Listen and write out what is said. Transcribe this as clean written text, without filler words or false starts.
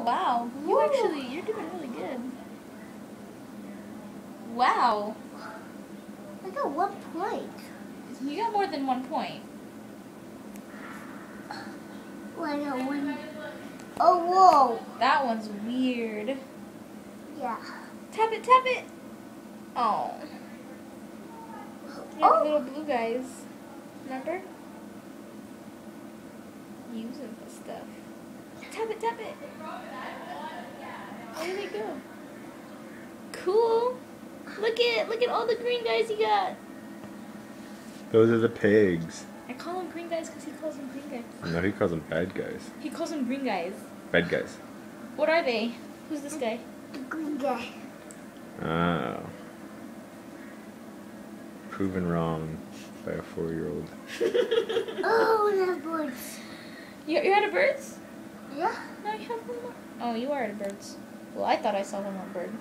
wow. You're doing really good. Wow. I got 1 point. You got more than 1 point. Oh, I got 1. Oh, whoa. That one's weird. Yeah. Tap it, tap it. Oh. You have little blue guys. Remember? Using the stuff. Tap it, tap it. Where did they go? Cool. Look at all the green guys you got. Those are the pigs. I call them green guys because he calls them green guys. No, he calls them bad guys. He calls them green guys. Bad guys. What are they? Who's this guy? The green guy. Oh. Proven wrong by a 4-year-old. Oh, we have birds. You're out of birds? Yeah. No, you have one more. Oh, you are out of birds. Well, I thought I saw one more bird.